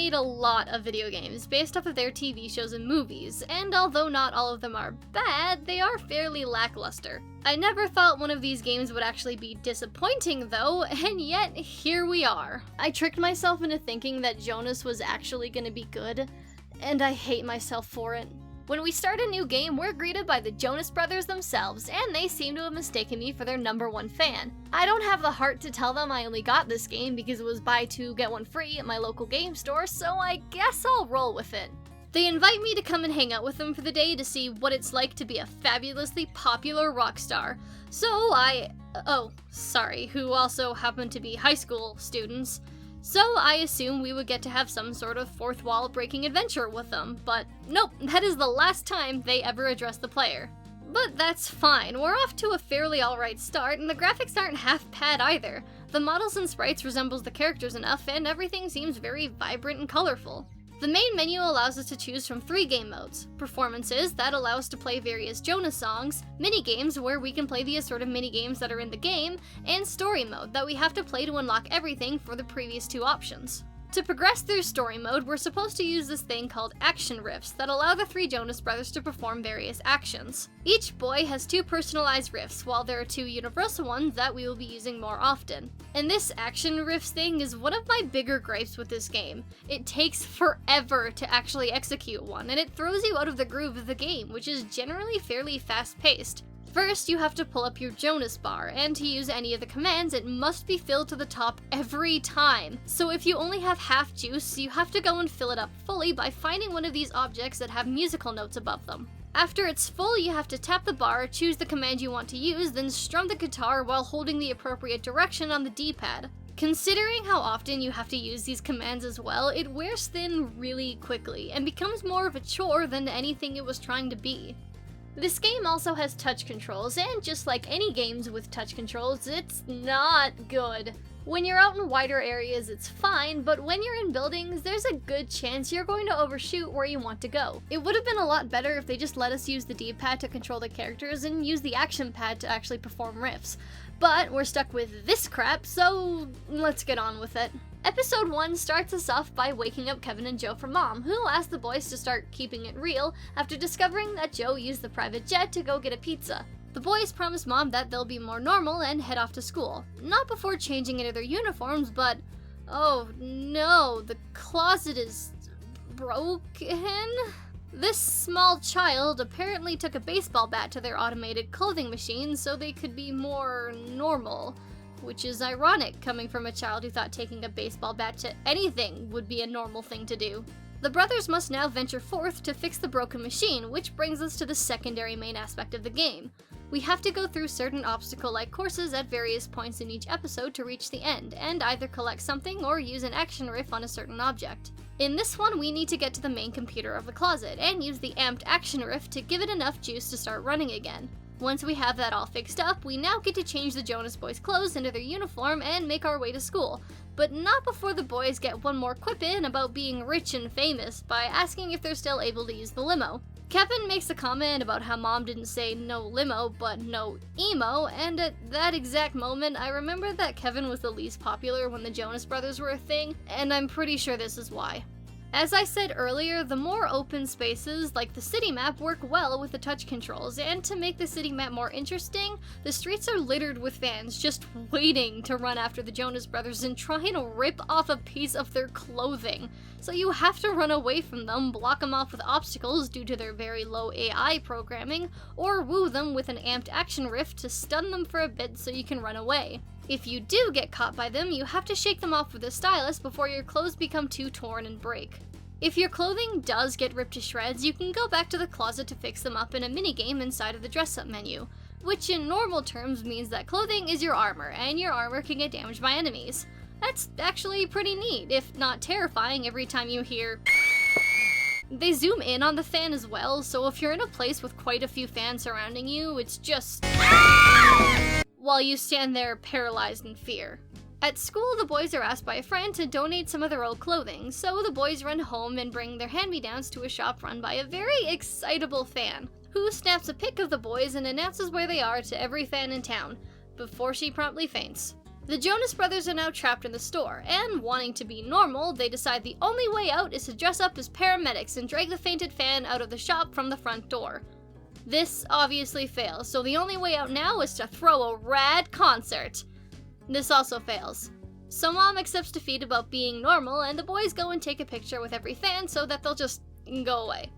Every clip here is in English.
made a lot of video games based off of their TV shows and movies, and although not all of them are bad, they are fairly lackluster. I never thought one of these games would actually be disappointing though, and yet here we are. I tricked myself into thinking that Jonas was actually gonna be good, and I hate myself for it. When we start a new game, we're greeted by the Jonas Brothers themselves, and they seem to have mistaken me for their #1 fan. I don't have the heart to tell them I only got this game because it was buy two, get one free at my local game store, so I guess I'll roll with it. They invite me to come and hang out with them for the day to see what it's like to be a fabulously popular rock star. So who also happen to be high school students. So I assume we would get to have some sort of fourth wall breaking adventure with them, but nope, that is the last time they ever address the player. But that's fine, we're off to a fairly alright start, and the graphics aren't half bad either. The models and sprites resembles the characters enough, and everything seems very vibrant and colorful. The main menu allows us to choose from 3 game modes: performances, that allow us to play various Jonas songs, mini-games, where we can play the assorted mini-games that are in the game, and story mode, that we have to play to unlock everything for the previous 2 options. To progress through story mode, we're supposed to use this thing called action riffs that allow the 3 Jonas Brothers to perform various actions. Each boy has 2 personalized riffs, while there are 2 universal ones that we will be using more often. And this action riffs thing is one of my bigger gripes with this game. It takes forever to actually execute one, and it throws you out of the groove of the game, which is generally fairly fast-paced. First, you have to pull up your Jonas bar, and to use any of the commands, it must be filled to the top every time. So if you only have half juice, you have to go and fill it up fully by finding one of these objects that have musical notes above them. After it's full, you have to tap the bar, choose the command you want to use, then strum the guitar while holding the appropriate direction on the D-pad. Considering how often you have to use these commands as well, it wears thin really quickly, and becomes more of a chore than anything it was trying to be. This game also has touch controls, and just like any games with touch controls, it's not good. When you're out in wider areas, it's fine, but when you're in buildings, there's a good chance you're going to overshoot where you want to go. It would have been a lot better if they just let us use the D-pad to control the characters and use the action pad to actually perform riffs. But we're stuck with this crap, so let's get on with it. Episode 1 starts us off by waking up Kevin and Joe from Mom, who asked the boys to start keeping it real after discovering that Joe used the private jet to go get a pizza. The boys promise Mom that they'll be more normal and head off to school. Not before changing into their uniforms, but oh no, the closet is broken? This small child apparently took a baseball bat to their automated clothing machine so they could be more normal. Which is ironic, coming from a child who thought taking a baseball bat to anything would be a normal thing to do. The brothers must now venture forth to fix the broken machine, which brings us to the secondary main aspect of the game. We have to go through certain obstacle-like courses at various points in each episode to reach the end, and either collect something or use an action riff on a certain object. In this one, we need to get to the main computer of the closet, and use the amped action riff to give it enough juice to start running again. Once we have that all fixed up, we now get to change the Jonas Boys' clothes into their uniform and make our way to school. But not before the boys get one more quip in about being rich and famous by asking if they're still able to use the limo. Kevin makes a comment about how Mom didn't say no limo, but no emo, and at that exact moment, I remember that Kevin was the least popular when the Jonas Brothers were a thing, and I'm pretty sure this is why. As I said earlier, the more open spaces, like the city map, work well with the touch controls, and to make the city map more interesting, the streets are littered with fans just waiting to run after the Jonas Brothers and try and rip off a piece of their clothing. So you have to run away from them, block them off with obstacles due to their very low AI programming, or woo them with an amped action riff to stun them for a bit so you can run away. If you do get caught by them, you have to shake them off with a stylus before your clothes become too torn and break. If your clothing does get ripped to shreds, you can go back to the closet to fix them up in a minigame inside of the dress-up menu, which in normal terms means that clothing is your armor, and your armor can get damaged by enemies. That's actually pretty neat, if not terrifying every time you hear. They zoom in on the fan as well, so if you're in a place with quite a few fans surrounding you, it's just while you stand there paralyzed in fear. At school, the boys are asked by a friend to donate some of their old clothing, so the boys run home and bring their hand-me-downs to a shop run by a very excitable fan, who snaps a pic of the boys and announces where they are to every fan in town, before she promptly faints. The Jonas Brothers are now trapped in the store, and wanting to be normal, they decide the only way out is to dress up as paramedics and drag the fainted fan out of the shop from the front door. This obviously fails, so the only way out now is to throw a rad concert. This also fails. So Mom accepts defeat about being normal, and the boys go and take a picture with every fan so that they'll just go away.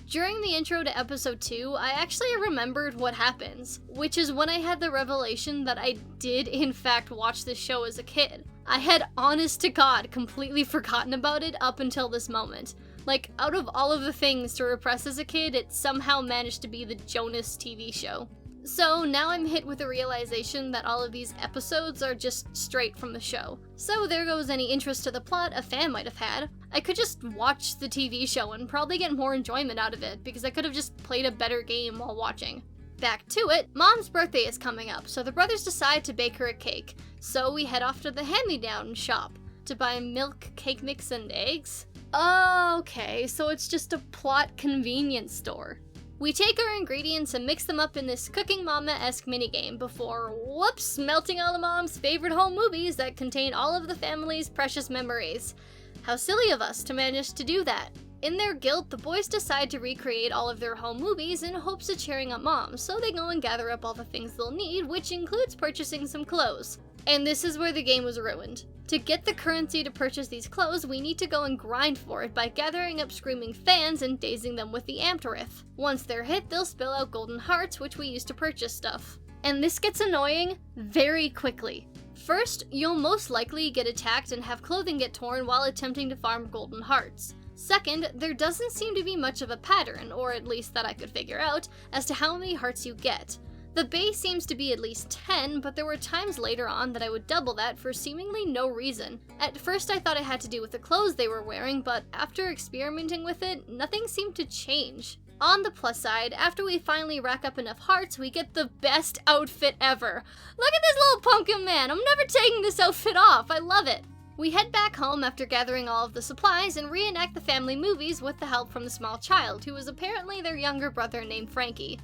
During the intro to episode 2, I actually remembered what happens, which is when I had the revelation that I did in fact watch this show as a kid. I had, honest to God, completely forgotten about it up until this moment. Like, out of all of the things to repress as a kid, it somehow managed to be the Jonas TV show. So now I'm hit with the realization that all of these episodes are just straight from the show. So there goes any interest to the plot a fan might have had. I could just watch the TV show and probably get more enjoyment out of it, because I could have just played a better game while watching. Back to it, Mom's birthday is coming up, so the brothers decide to bake her a cake. So we head off to the hand-me-down shop to buy milk, cake mix, and eggs. Okay, so it's just a plot convenience store. We take our ingredients and mix them up in this Cooking Mama-esque minigame before, whoops, melting all of Mom's favorite home movies that contain all of the family's precious memories. How silly of us to manage to do that. In their guilt, the boys decide to recreate all of their home movies in hopes of cheering up Mom, so they go and gather up all the things they'll need, which includes purchasing some clothes. And this is where the game was ruined. To get the currency to purchase these clothes, we need to go and grind for it by gathering up screaming fans and dazing them with the Amtorith. Once they're hit, they'll spill out golden hearts, which we use to purchase stuff. And this gets annoying very quickly. First, you'll most likely get attacked and have clothing get torn while attempting to farm golden hearts. Second, there doesn't seem to be much of a pattern, or at least that I could figure out, as to how many hearts you get. The base seems to be at least 10, but there were times later on that I would double that for seemingly no reason. At first I thought it had to do with the clothes they were wearing, but after experimenting with it, nothing seemed to change. On the plus side, after we finally rack up enough hearts, we get the best outfit ever. Look at this little pumpkin man! I'm never taking this outfit off! I love it! We head back home after gathering all of the supplies and reenact the family movies with the help from the small child, who was apparently their younger brother named Frankie.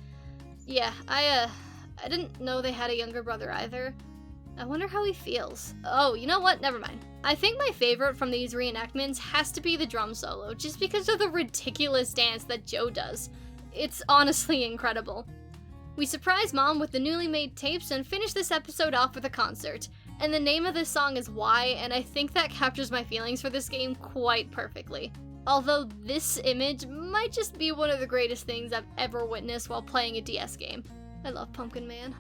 Yeah, I didn't know they had a younger brother either. I wonder how he feels. Oh, you know what? Never mind. I think my favorite from these reenactments has to be the drum solo, just because of the ridiculous dance that Joe does. It's honestly incredible. We surprise Mom with the newly made tapes and finish this episode off with a concert. And the name of this song is Why, and I think that captures my feelings for this game quite perfectly. Although this image might just be one of the greatest things I've ever witnessed while playing a DS game. I love Pumpkin Man.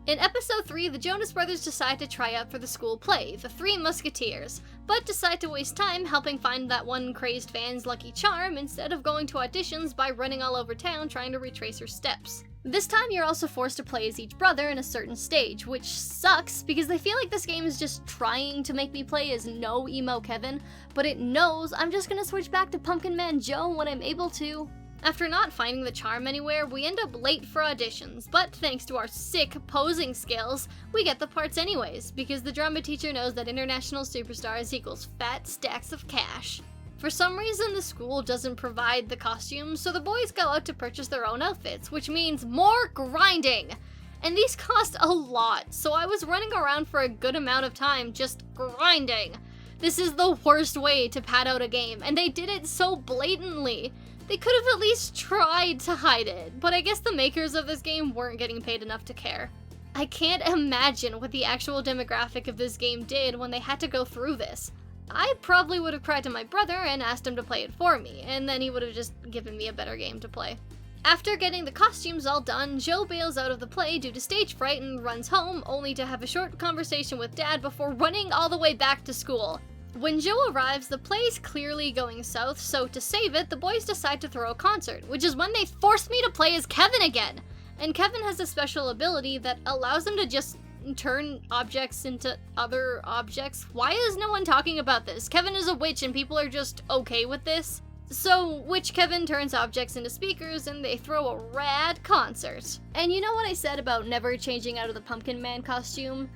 In episode 3, the Jonas Brothers decide to try out for the school play, The Three Musketeers, but decide to waste time helping find that one crazed fan's lucky charm instead of going to auditions by running all over town trying to retrace her steps. This time you're also forced to play as each brother in a certain stage, which sucks because I feel like this game is just trying to make me play as no emo Kevin, but it knows I'm just gonna switch back to Pumpkin Man Joe when I'm able to. After not finding the charm anywhere, we end up late for auditions, but thanks to our sick posing skills, we get the parts anyways, because the drama teacher knows that international superstars equals fat stacks of cash. For some reason, the school doesn't provide the costumes, so the boys go out to purchase their own outfits, which means more grinding! And these cost a lot, so I was running around for a good amount of time just grinding. This is the worst way to pad out a game, and they did it so blatantly. They could have at least tried to hide it, but I guess the makers of this game weren't getting paid enough to care. I can't imagine what the actual demographic of this game did when they had to go through this. I probably would have cried to my brother and asked him to play it for me, and then he would have just given me a better game to play. After getting the costumes all done, Joe bails out of the play due to stage fright and runs home, only to have a short conversation with Dad before running all the way back to school. When Joe arrives, the play's clearly going south, so to save it, the boys decide to throw a concert, which is when they force me to play as Kevin again! And Kevin has a special ability that allows him to just turn objects into other objects. Why is no one talking about this? Kevin is a witch and people are just okay with this. So, Witch Kevin turns objects into speakers and they throw a rad concert. And you know what I said about never changing out of the Pumpkin Man costume?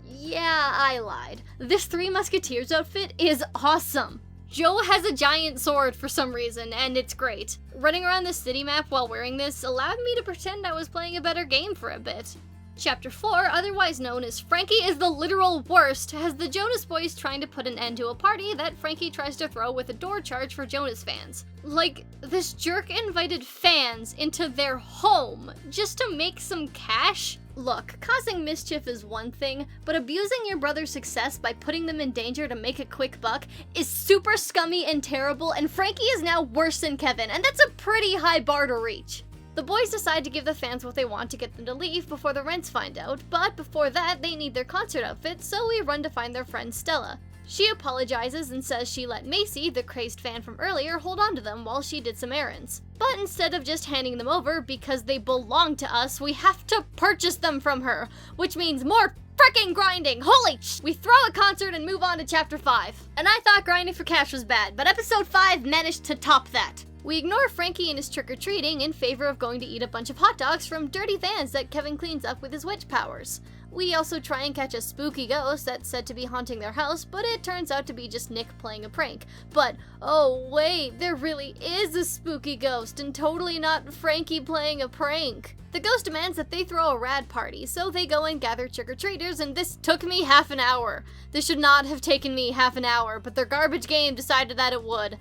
Yeah, I lied. This Three Musketeers outfit is awesome. Joe has a giant sword for some reason, and it's great. Running around the city map while wearing this allowed me to pretend I was playing a better game for a bit. Chapter 4, otherwise known as Frankie is the literal worst, has the Jonas Boys trying to put an end to a party that Frankie tries to throw with a door charge for Jonas fans. Like, this jerk invited fans into their home just to make some cash? Look, causing mischief is one thing, but abusing your brother's success by putting them in danger to make a quick buck is super scummy and terrible, and Frankie is now worse than Kevin, and that's a pretty high bar to reach. The boys decide to give the fans what they want to get them to leave before the Rents find out, but before that, they need their concert outfits, so we run to find their friend Stella. She apologizes and says she let Macy, the crazed fan from earlier, hold on to them while she did some errands. But instead of just handing them over because they belong to us, we have to purchase them from her, which means more frickin' grinding! Holy sh! We throw a concert and move on to chapter 5. And I thought grinding for cash was bad, but episode 5 managed to top that. We ignore Frankie and his trick-or-treating in favor of going to eat a bunch of hot dogs from dirty vans that Kevin cleans up with his witch powers. We also try and catch a spooky ghost that's said to be haunting their house, but it turns out to be just Nick playing a prank. But, oh wait, there really is a spooky ghost and totally not Frankie playing a prank. The ghost demands that they throw a rad party, so they go and gather trick-or-treaters, and this took me half an hour. This should not have taken me half an hour, but their garbage game decided that it would.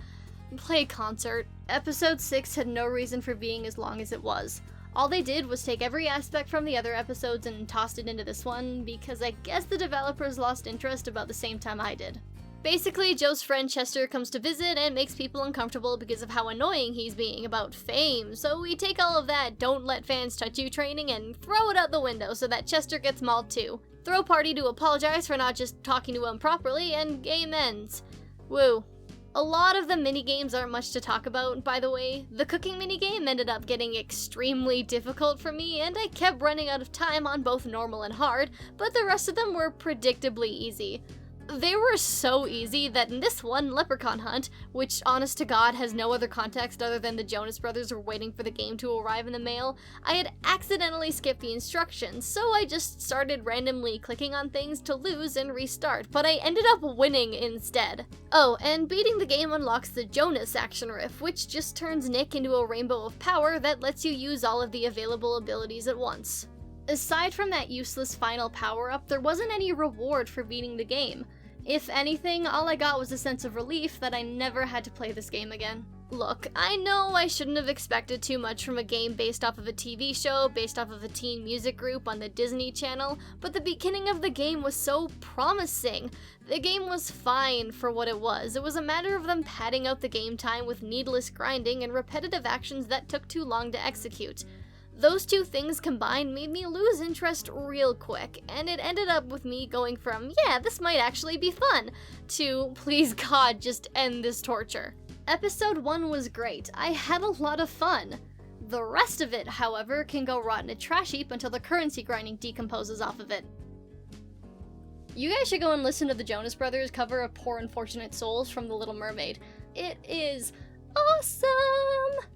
Play concert. Episode 6 had no reason for being as long as it was. All they did was take every aspect from the other episodes and tossed it into this one, because I guess the developers lost interest about the same time I did. Basically, Joe's friend Chester comes to visit and makes people uncomfortable because of how annoying he's being about fame, so we take all of that don't let fans touch you training and throw it out the window so that Chester gets mauled too. Throw party to apologize for not just talking to him properly, and game ends. Woo. A lot of the minigames aren't much to talk about, by the way. The cooking minigame ended up getting extremely difficult for me, and I kept running out of time on both normal and hard, but the rest of them were predictably easy. They were so easy that in this one, Leprechaun Hunt, which honest to God has no other context other than the Jonas Brothers were waiting for the game to arrive in the mail, I had accidentally skipped the instructions, so I just started randomly clicking on things to lose and restart, but I ended up winning instead. Oh, and beating the game unlocks the Jonas action riff, which just turns Nick into a rainbow of power that lets you use all of the available abilities at once. Aside from that useless final power-up, there wasn't any reward for beating the game. If anything, all I got was a sense of relief that I never had to play this game again. Look, I know I shouldn't have expected too much from a game based off of a TV show, based off of a teen music group on the Disney Channel, but the beginning of the game was so promising. The game was fine for what it was. It was a matter of them padding out the game time with needless grinding and repetitive actions that took too long to execute. Those two things combined made me lose interest real quick, and it ended up with me going from, yeah, this might actually be fun, to, please God, just end this torture. Episode 1 was great. I had a lot of fun. The rest of it, however, can go rot in a trash heap until the currency grinding decomposes off of it. You guys should go and listen to the Jonas Brothers cover of Poor Unfortunate Souls from The Little Mermaid. It is awesome!